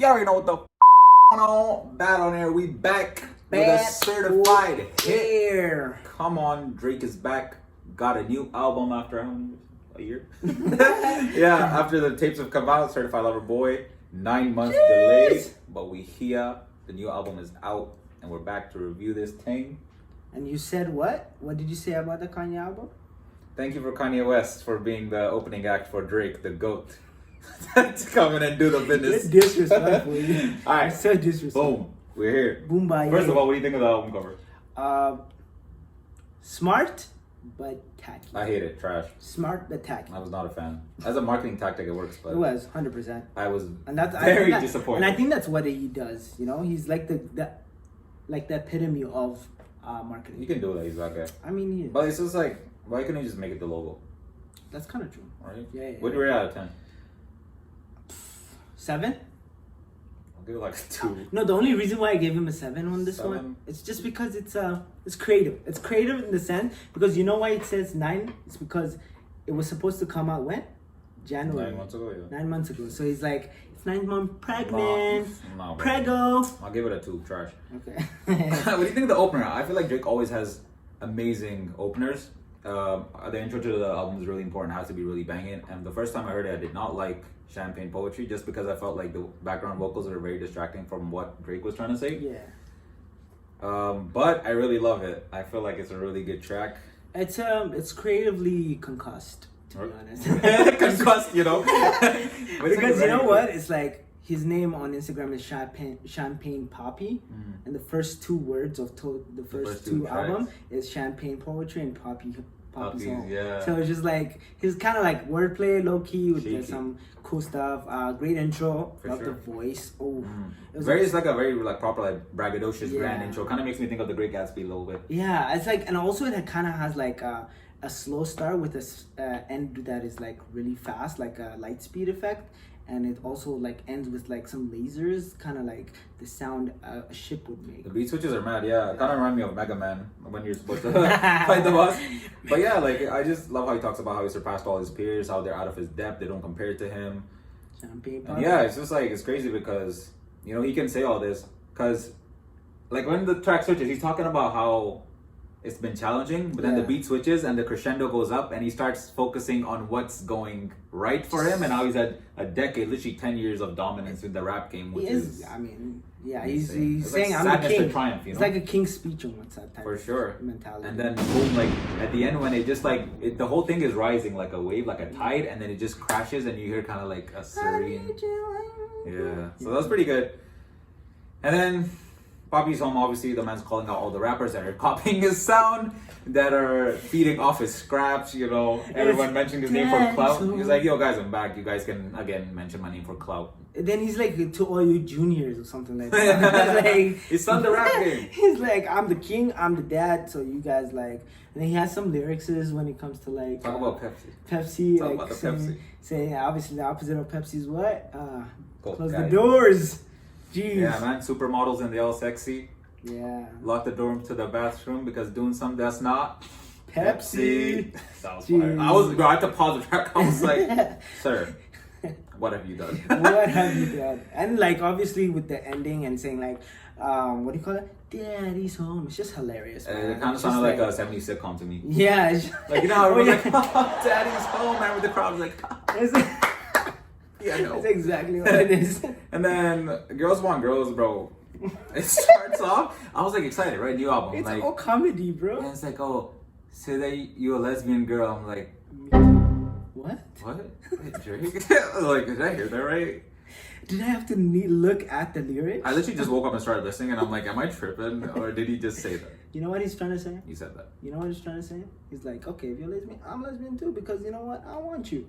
You already know what the on. Bad on air. We back with a certified hit. Come on, Drake is back. Got a new album after how many years? A year? Yeah, after the tapes have come out, Certified Lover Boy. 9 months delayed, but we here. The new album is out, and we're back to review this thing. And you said what? What did you say about the Kanye album? Thank you for Kanye West for being the opening act for Drake, the GOAT. To come in and do the business. It's disrespectful. Alright, so disrespectful. Boom. We're here. Boom by First of all, what do you think of the album cover? Smart but tacky. I hate it. Trash. Smart but tacky. I was not a fan. As a marketing tactic, it works, but It was 100%. I was very disappointed. And I think that's what he does. You know, he's like the epitome of marketing. You can do that. He's that guy. I mean, he is. But it's just like, why couldn't you just make it the logo? That's kind of true. Right? Yeah. What do you rate out of 10? 7? I'll give it like a 2. No, the only reason why I gave him a 7 on this 7? one, it's just because it's creative. It's creative in the sense because you know why it says 9? It's because it was supposed to come out when? January. 9 months ago, yeah. 9 months ago. So he's like, it's 9 months pregnant. No, Prego. I'll give it a 2. Trash. Okay. What do you think of the opener? I feel like Drake always has amazing openers. The intro to the album is really important. It has to be really banging. And the first time I heard it, I did not like Champagne Poetry just because I felt like the background vocals are very distracting from what Drake was trying to say. Yeah. But I really love it. I feel like it's a really good track. It's creatively concussed, to be honest. Concussed, you know. Because you know what? It's like his name on Instagram is Champagne Poppy, and the first 2 words of the first two album is Champagne Poetry and Poppy Song. Yeah. So it's just like he's kind of like wordplay, low key with some cool stuff. Great intro. Love the voice. Oh, it's like a very like proper like braggadocious grand intro. Kind of makes me think of the Great Gatsby a little bit. Yeah, it's like, and also it kind of has like a slow start with a end that is like really fast, like a light speed effect. And it also like ends with like some lasers, kind of like the sound a ship would make. The beat switches are mad, yeah. Kind of remind me of Mega Man when you're supposed to fight the boss. But yeah, like I just love how he talks about how he surpassed all his peers, how they're out of his depth, they don't compare to him. Champagne. And yeah, it's just like it's crazy because you know he can say all this because like when the track switches, he's talking about how it's been challenging, but then the beat switches and the crescendo goes up and he starts focusing on what's going right for him and how he's had a decade, literally 10 years of dominance in the rap game, which is I mean, yeah, he's like saying I'm a king. Triumph, you know? It's like a king's speech almost that type for sure mentality. And then boom, like at the end when it just like the whole thing is rising like a wave, like a tide, and then it just crashes and you hear kind of like a serene, so that's pretty good. And then Poppy's home, obviously, the man's calling out all the rappers that are copying his sound, that are feeding off his scraps, you know. Everyone mentioning his name for clout. He's like, yo, guys, I'm back. You guys can, again, mention my name for clout. Then he's like, to all you juniors or something like that. Like, it's on the rap game. He's like, I'm the king, I'm the dad, so you guys like... And then he has some lyrics when it comes to like... Talk about Pepsi. Pepsi. Talk like about the Pepsi. Saying, obviously, the opposite of Pepsi is what? Close the it. doors. Jeez. Yeah, man, supermodels and they all sexy. Yeah. Lock the door to the bathroom because doing something that's not Pepsi. That was fire. I had to pause the track. I was like, sir, what have you done? What have you done? And like obviously with the ending and saying like, what do you call it? Daddy's home. It's just hilarious. Man. It kind of sounded like a 70s sitcom to me. Yeah. Like, you know how everyone's like, Daddy's home, and the crowd was like, yeah, no. That's exactly what it is. And then Girls Want Girls, bro. It starts off. I was like excited, right? New album. It's like, all comedy, bro. And it's like, oh, say that you're a lesbian girl. I'm like, what? What? Wait, Drake? Like, did I hear that right? Did I have to look at the lyrics? I literally just woke up and started listening, and I'm like, am I tripping, or did he just say that? You know what he's trying to say? He said that. You know what he's trying to say? He's like, okay, if you're lesbian, I'm lesbian too, because you know what? I want you.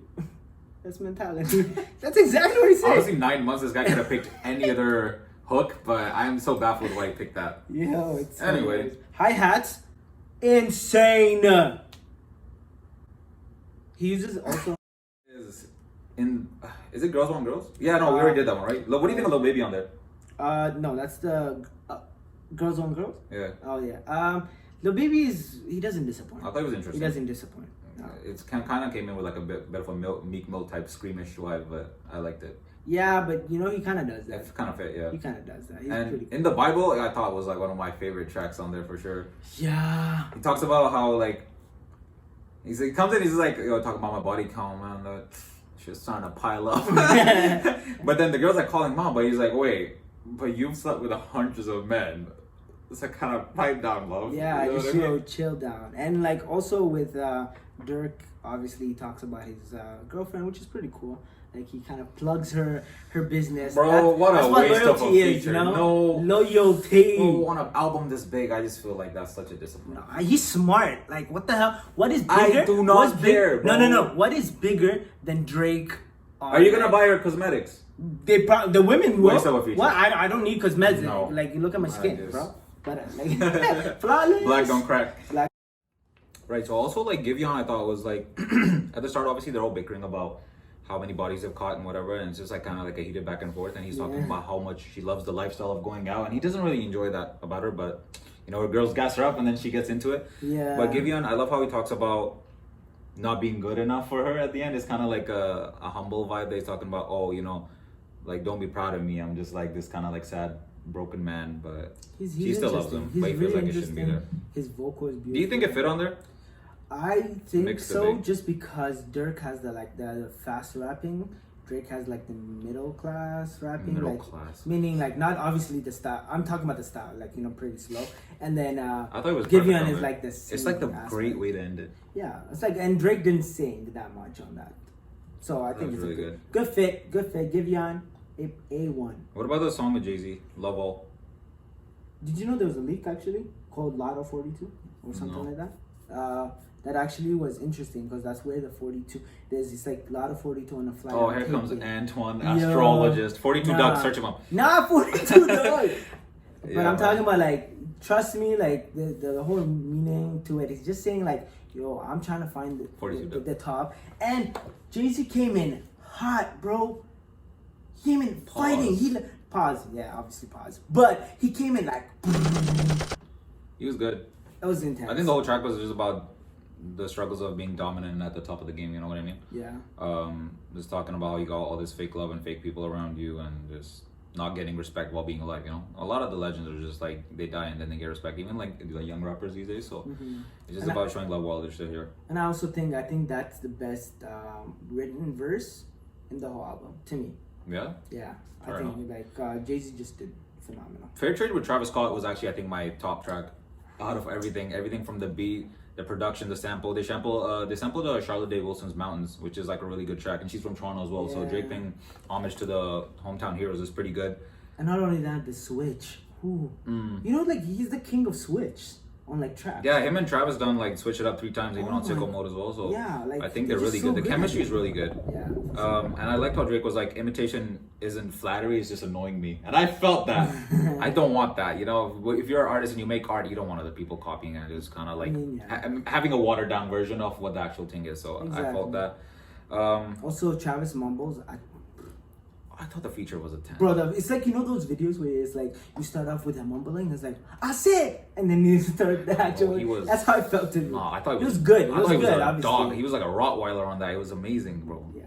That's mentality. That's exactly what he said. Honestly, 9 months, this guy could have picked any other hook, but I'm so baffled why he picked that. Yo, it's anyway. Hi-hats, insane. He uses also. Is it Girls Want Girls? Yeah, no, we already did that one, right? What do you think of Lil Baby on there? No, that's the Girls on Girls. Yeah. Oh yeah. Lil Baby he doesn't disappoint. I thought it was interesting. He doesn't disappoint. No. It's kind of came in with like a bit of a Meek Mill type screamish vibe, but I liked it. Yeah, but you know he kind of does that. It's kind of fit, yeah. He kind of does that. He's And pretty in the Bible, I thought was like one of my favorite tracks on there for sure. Yeah. He talks about how like he comes in, he's like, yo, talking about my body count, man. The shit's starting to pile up. But then the girl's like calling mom, but he's like, wait, but you've slept with hundreds of men. It's like kind of pipe down, love. Yeah, you know you what I should mean? chill down. And like also with Dirk, obviously he talks about his girlfriend, which is pretty cool. Like he kind of plugs her business. Bro, what a waste of a loyalty feature. you know? No Loyalty. Oh, on an album this big, I just feel like that's such a disappointment. No, he's smart. Like what the hell? What is bigger? I do not What's care, No, bro. no. What is bigger than Drake? Are you gonna buy her cosmetics? The women will. Waste of a feature. What? I don't need cosmetics. No. Like you look at my I skin, just- bro. But like flawless. Black don't crack. Black. Right, so also like Giveon, I thought was like at the start, obviously they're all bickering about how many bodies they've caught and whatever, and it's just like kind of like a heated back and forth. And he's talking about how much she loves the lifestyle of going out, and he doesn't really enjoy that about her. But you know, her girls gas her up, and then she gets into it. Yeah. But Giveon, I love how he talks about not being good enough for her at the end. It's kind of like a humble vibe that he's talking about. Oh, you know, like don't be proud of me. I'm just like this kind of like sad, broken man, but He's she still loves interesting. him. He's But he feels really like it shouldn't be interesting. there. His vocal is beautiful. Do you think it fit on there? I think Mixed so, thing. just because Dirk has the fast rapping, Drake has like the middle class rapping, Middle like class. meaning like not obviously the style. I'm talking about the style, like you know, pretty slow. And then I thought it was perfect Giveon on is there. like the It's like the singing aspect. great way to end it. Yeah, it's like, and Drake didn't sing that much on that, so I think was it's really a good fit. Good fit. Giveon, A1. What about the song with Jay-Z, Love All? Did you know there was a leak actually called Lotto 42 or something No. like that? That actually was interesting because that's where the 42. There's this like Lotto 42 on the flight. Oh, I'm here comes taking. Antoine, Yo. astrologist. 42 Nah. ducks, search him up. Nah, 42 dog. But Yeah, I'm talking man. about like, trust me, like the whole meaning to it is just saying like, yo, I'm trying to find 42 the top. And Jay-Z came in hot, bro. He came in fighting. Pause. Yeah, obviously pause. But he came in like, He was good. it was intense. I think the whole track was just about the struggles of being dominant at the top of the game, you know what I mean? Yeah. Just talking about how you got all this fake love and fake people around you and just not getting respect while being alive, you know? A lot of the legends are just like, they die and then they get respect, even like the young rappers these days, so it's just And about showing love while they're still here. And I also think that's the best written verse in the whole album to me. Yeah? Yeah, Fair I think like Jay-Z just did phenomenal. Fair Trade with Travis Scott was actually, I think, my top track out of everything from the beat, the production, the sample. They sampled Charlotte Day Wilson's Mountains, which is like a really good track, and she's from Toronto as well. So Yeah. Drake paying homage to the hometown heroes is pretty good. And not only that, the switch. Ooh. You know, like he's the king of switch on like tracks. Yeah, him and Travis done like switch it up 3 times, even Oh on sicko my- mode as well. So Yeah, like, I think they're they're really just good. so The good. chemistry is really good. Yeah. And I liked how Drake was like, imitation isn't flattery, it's just annoying me. And I felt that. I don't want that. You know, if you're an artist and you make art, you don't want other people copying it. It's kind of like having a watered down version of what the actual thing is. So I felt that. Also, Travis mumbles. I thought the feature was a 10. Bro, it's like, you know those videos where it's like you start off with a mumbling, it's like I said, and then you start the actual. he was- That's how I felt to me. No, I thought it was good. It I was thought he was good. a Obviously. dog. He was like a Rottweiler on that. It was amazing, bro. Yeah.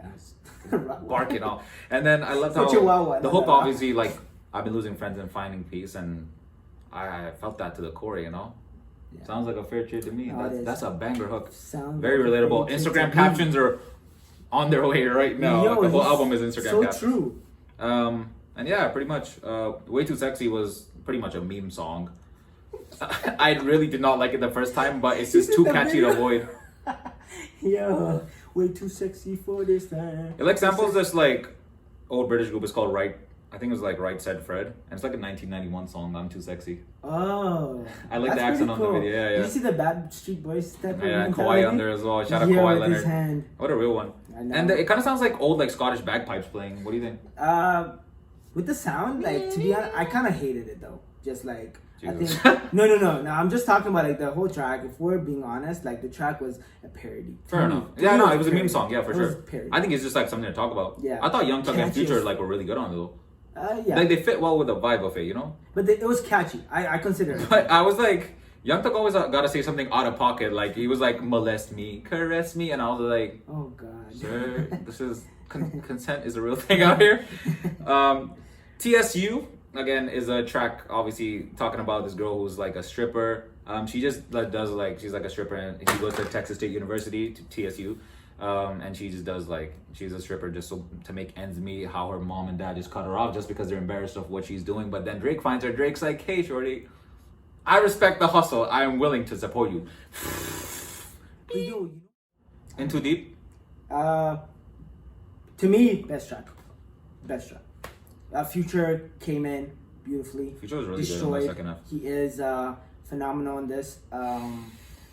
He was barking off. And then I loved Such how a Wawa, the not hook, a- obviously, like I've been losing friends and finding peace, and I felt that to the core. You know, Yeah. sounds like a fair trade to me. No, it is. That's a banger hook. Sounds Very like a relatable. great Instagram trade. captions are on their way right now. Yo, Like, the whole he's album is Instagram so captions. true. And yeah, pretty much. Way Too Sexy was pretty much a meme song. I really did not like it the first time, but it's just too The catchy to video. avoid. Yo, way too sexy for this time. It like samples this like old British group. It's called Right. I think it was like Right Said Fred, and it's like a 1991 song. I'm Too Sexy. Oh, I like the that's accent pretty on the cool. video. Yeah, Did yeah. you see the bad Street Boys step? Yeah, in Kawhi mentality? on there as well. Shout out Yeah, Kawhi with Leonard. his hand. What a real one. I know. And it kind of sounds like old like Scottish bagpipes playing. What do you think? With the sound, like to be honest, I kind of hated it though. Just like Jesus. I think no. I'm just talking about like the whole track. If we're being honest, like the track was a parody. Fair To me- enough. to Yeah, me, no, it was a parody. meme song. Yeah, for It was sure. parody. I think it's just like something to talk about. Yeah. I thought Young Thug and Catchy Future as- like were really good on it though. Yeah, Like they fit well with the vibe of it, you know. but it was catchy. I consider it. But I was like, Young Thug always got to say something out of pocket. Like he was like, molest me, caress me, and I was like, oh God, sir, this is consent is a real thing out here. TSU again is a track obviously talking about this girl who's like a stripper. She just does like she's like a stripper, and he goes to Texas State University to TSU. And she just does like she's a stripper just so to make ends meet. How her mom and dad just cut her off just because they're embarrassed of what she's doing. But then Drake finds her. Drake's like, hey shorty, I respect the hustle. I am willing to support you. In Too Deep. To me, best track. Future came in beautifully. Future was really destroyed. good in the second half. He is phenomenal in this.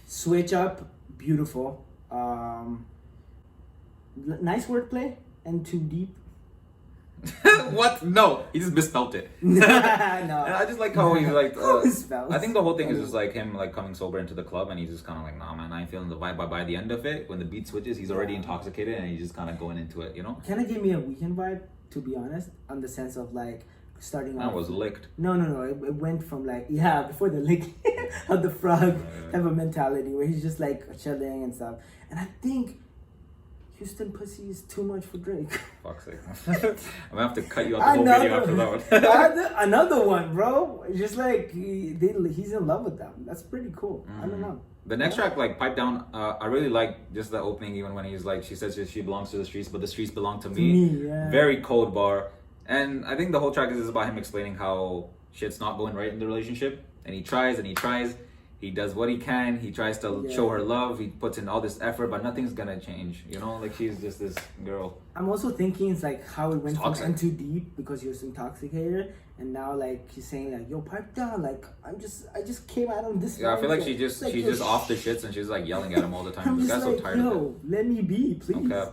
Switch up, beautiful. Nice wordplay and Too Deep. What? No, he just misspelled it. No. And I just like how he's like. Misspelled. I think the whole thing is just like him like coming sober into the club, and he's just kind of like, nah, man, I ain't feeling the vibe. But by the end of it, when the beat switches, he's already intoxicated, and he's just kind of going into it, you know. Kind of gave me a Weekend vibe, to be honest, on the sense of like starting off. That was licked. No. It went from like before the lick of the frog type of mentality where he's just like chilling and stuff. And I think Houston pussy is too much for Drake. Fuck's sake. I'm gonna have to cut you out the whole video after that one. Another one, bro. Just like he's in love with them. That's pretty cool. I don't know. The next track, like Pipe Down, I really like just the opening, even when he's like, she says she belongs to the streets, but the streets belong to me. Yeah. Very cold bar. And I think the whole track is about him explaining how shit's not going right in the relationship. And he tries and he tries. He does what he can. He tries to show her love. He puts in all this effort, but nothing's gonna change. You know, like she's just this girl. I'm also thinking it's like how it went from Too Deep because he was intoxicated, and now like he's saying like, "Yo, pipe down." Like I just came out on this. Yeah, I feel like she's just off the shits and she's like yelling at him all the time. This guy's so tired of it. Let me be, please. Okay.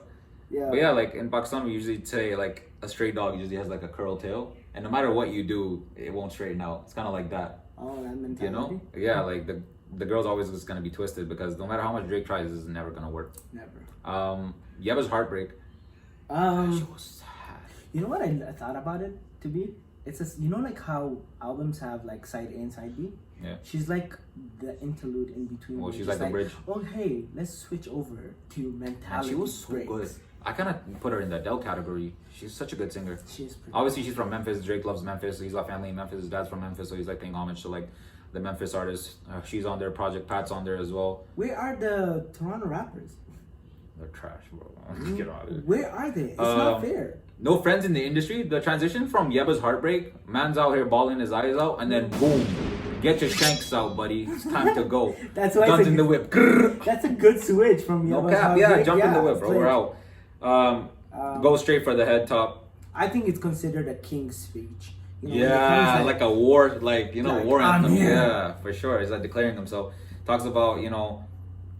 Yeah. But yeah, like in Pakistan, we usually say like a stray dog usually has like a curl tail, and no matter what you do, it won't straighten out. It's kind of like that. Oh, that mentality. You know? Yeah, like the girl's always just gonna be twisted because no matter how much Drake tries, this is never gonna work. Never. Yeba's Heartbreak. She was sad. You know what I thought about it to be? It's just, you know, like how albums have like side A and side B. Yeah. She's like the interlude in between. Well, she's like the bridge. Oh, hey, let's switch over to mentality. And she was so good. I kind of put her in the Adele category. She's such a good singer. She's pretty obviously she's from Memphis. Drake loves Memphis. So he's got family in Memphis. His dad's from Memphis, so he's like paying homage to like the Memphis artists. She's on there. Project Pat's on there as well. Where are the Toronto rappers? They're trash, bro. Get out of here. Where are they? It's not fair. No friends in the industry. The transition from Yeba's Heartbreak, man's out here balling his eyes out, and then boom, get your shanks out, buddy. It's time to go. That's why Guns in the whip. That's a good switch from Yeba's Heartbreak. Yeah, jump in the whip, bro. We're out. Go straight for the head top. I think it's considered a king's speech. You know, yeah, like a war, like, you know, like, war anthem. Yeah, for sure. He's like declaring himself. Talks about, you know,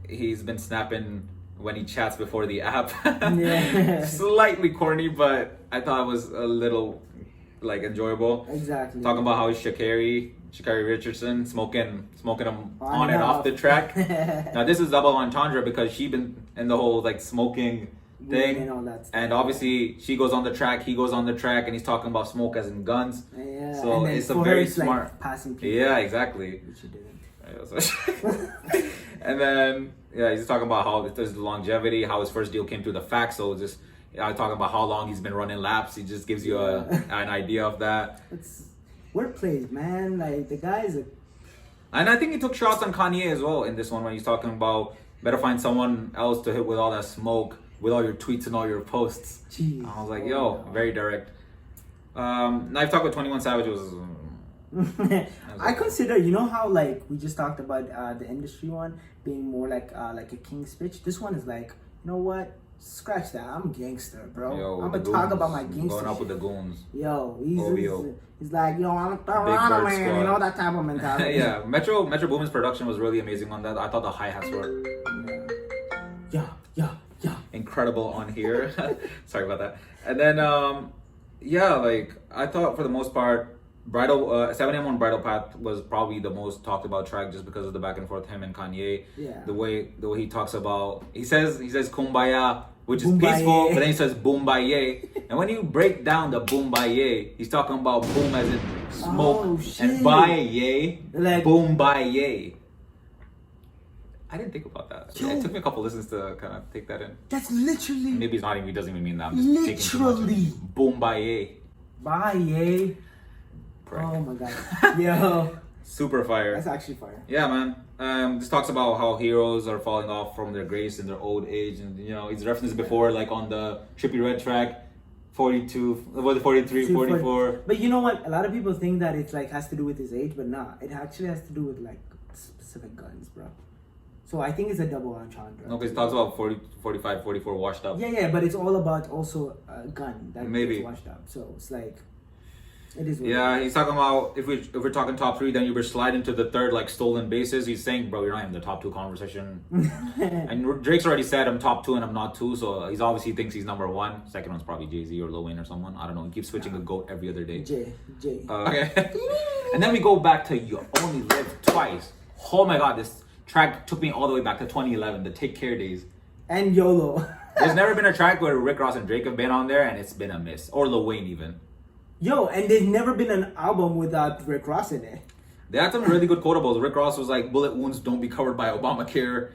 he's been snapping when he chats before the app. Yeah. Slightly corny, but I thought it was a little like enjoyable. Exactly. Talking about how he's Sha'Carri Richardson, smoking him on and off the track. Now this is double entendre because she been in the whole like smoking thing, and all that stuff. And obviously she goes on the track, he goes on the track, and he's talking about smoke as in guns. Yeah. So it's a very smart like, passing people. Yeah, exactly. Which he didn't. And then he's talking about how there's longevity, how his first deal came through the fax. So just talking about how long he's been running laps. He just gives you an idea of that. It's wordplays, man. Like the guy's and I think he took shots on Kanye as well in this one when he's talking about better find someone else to hit with all that smoke, with all your tweets and all your posts. Jeez. I was like, yo, very direct. Knife Talk with 21 Savage was I consider, you know how like we just talked about the industry one being more like a king's pitch. This one is like, you know what? Scratch that. I'm gangster, bro. Yo, I'm gonna talk about my gangster. Going up with the goons. Yo, he's like, yo, I'm a Toronto man. Squad. You know that type of mentality. Yeah, Metro Boomin's production was really amazing on that. I thought the hi-hats were Yeah. incredible on here. Sorry about that. And then like I thought for the most part, 7am on Bridal Path was probably the most talked about track just because of the back and forth him and Kanye. Yeah. The way he talks about he says kumbaya, which is peaceful, but then he says boom baye. And when you break down the boom baye, he's talking about boom as in smoke and baye, like boom baye. I didn't think about that. Yo. Yeah, it took me a couple listens to kind of take that in. That's literally. Maybe it's not even. He doesn't even mean that. I'm just taking too much. Literally. Boom, bye, Bye, prick. Oh my god. Yo. Super fire. That's actually fire. Yeah, man. This talks about how heroes are falling off from their grace in their old age, and you know, he's referenced before, like on the Trippie Red track, 42, was it 43, 44. But you know what? A lot of people think that it's like has to do with his age, but nah, it actually has to do with like specific guns, bro. So I think it's a double entendre. No, because it talks about 40, 45, 44 washed up. Yeah, but it's all about also a gun that Maybe. gets washed up. So it's like, it is. What Yeah, it is. he's talking about if we're talking top three, then you were sliding to the third like stolen bases. He's saying, bro, you're not in the top two conversation. And Drake's already said I'm top two and I'm not two, so he's obviously thinks he's number one. Second one's probably Jay-Z or Lil Wayne or someone. I don't know. He keeps switching a GOAT every other day. J. Okay. And then we go back to You Only Live Twice. Oh my god, this track took me all the way back to 2011, the Take Care days. And YOLO. There's never been a track where Rick Ross and Drake have been on there and it's been a miss. Or Lil Wayne even. Yo, and there's never been an album without Rick Ross in it. They had some really good quotables. Rick Ross was like, bullet wounds don't be covered by Obamacare.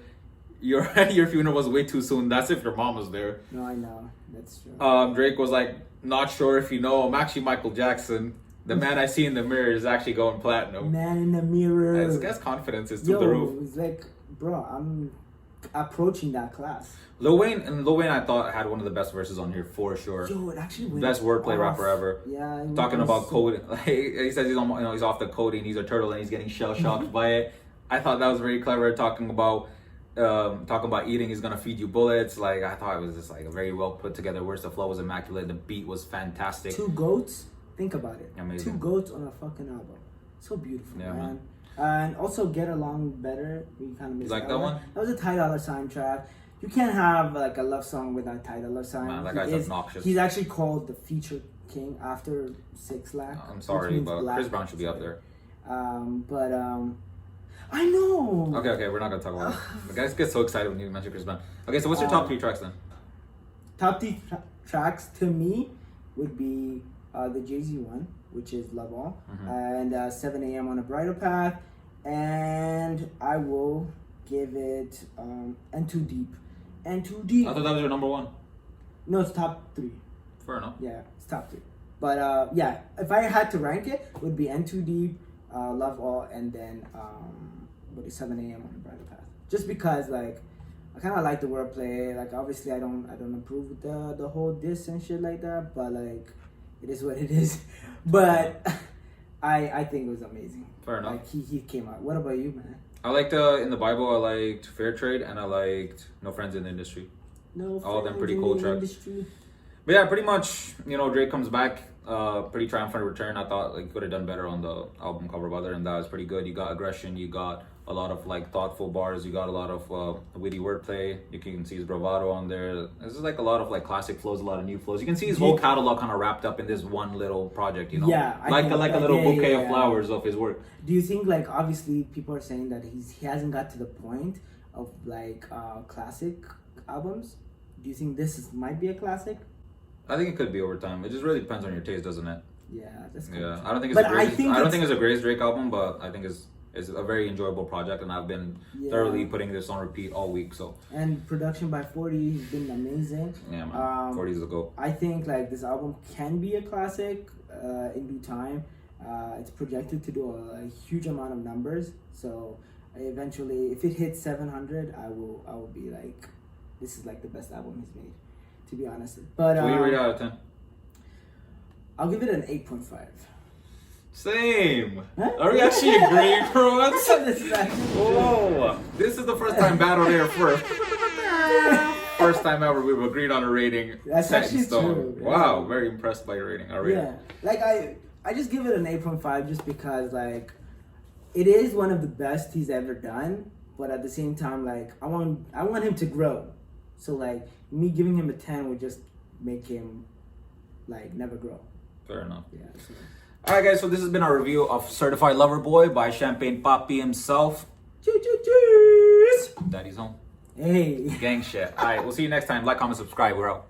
Your funeral was way too soon. That's if your mom was there. No, I know. That's true. Drake was like, not sure if you know, I'm actually Michael Jackson. The man I see in the mirror is actually going platinum. Man in the mirror. This guy's confidence is through the roof. It's like, bro, I'm approaching that class. Lil Wayne, I thought had one of the best verses on here for sure. Yo, it actually went Best wordplay off. rapper ever. Yeah. Talking about code, like, he says he's off the coding. He's a turtle and he's getting shell shocked by it. I thought that was very clever. Talking about eating is gonna feed you bullets. Like I thought it was just like a very well put together verse. The flow was immaculate. The beat was fantastic. Two goats. Think about it. Amazing. 2 goats on a fucking album. So beautiful, Yeah, man. And also Get Along Better. We kind of missed like that one? That was a Ty Dolla $ign track. You can't have like a love song without Ty Dolla $ign. Man, that guy's obnoxious. He's actually called the feature king after 6 Lack. I'm sorry, but Chris Brown should be up there. I know. Okay, we're not gonna talk about it. The guys get so excited when you mention Chris Brown. Okay, so what's your top 3 tracks then? Top 3 tracks to me would be the Jay-Z one, which is Love All, and 7 a.m. on a Brighter Path, and I will give it And Too Deep. And Too Deep. I thought that was your number 1. No, it's top 3. Fair enough. Yeah, it's top 3. But yeah, if I had to rank it, it would be And Too Deep, Love All, and then 7 a.m. on a Brighter Path. Just because like I kind of like the wordplay. Like obviously I don't approve with the whole diss and shit like that, but like it is what it is. But I think it was amazing. Fair enough. Like he came out. What about you, man? I liked in the Bible. I liked Fair Trade and I liked No Friends in the Industry. No, all of them pretty friends cool in the tracks. industry. But yeah, pretty much. Drake comes back. Pretty triumphant return. I thought like could have done better on the album cover, but other than that, it's pretty good. You got aggression. You got a lot of like thoughtful bars. You got a lot of witty wordplay. You can see his bravado on there. This is like a lot of like classic flows, a lot of new flows. You can see his whole catalog kind of wrapped up in this one little project. Yeah, like a little bouquet of flowers of his work. Do you think like obviously people are saying that he hasn't got to the point of like classic albums? Do you think might be a classic? I think it could be over time. It just really depends on your taste, doesn't it? Yeah, that's yeah. I don't think it's a greatest Drake album, but I think it's a very enjoyable project, and I've been thoroughly putting this on repeat all week. So and production by 40 has been amazing. Yeah, man. 40 is a go. I think like this album can be a classic in due time. It's projected to do a huge amount of numbers. So eventually, if it hits 700, I will be like, this is like the best album he's made. To be honest, but what do you rate out of 10? I'll give it an 8.5. Same. Huh? Are we actually agreeing for once? This is actually Whoa! This is the first time Battle Air first. First time ever we've agreed on a rating. That's set in actually stone. true. Wow, very impressed by your rating. Our rating. Yeah, like I just give it an 8.5 just because like it is one of the best he's ever done, but at the same time like I want him to grow. So like me giving him a 10 would just make him like never grow. Fair enough. Yeah. So. Alright guys, so this has been our review of Certified Lover Boy by Champagne Papi himself. Cheers! Daddy's home. Hey. Gang shit. Alright, we'll see you next time. Like, comment, subscribe. We're out.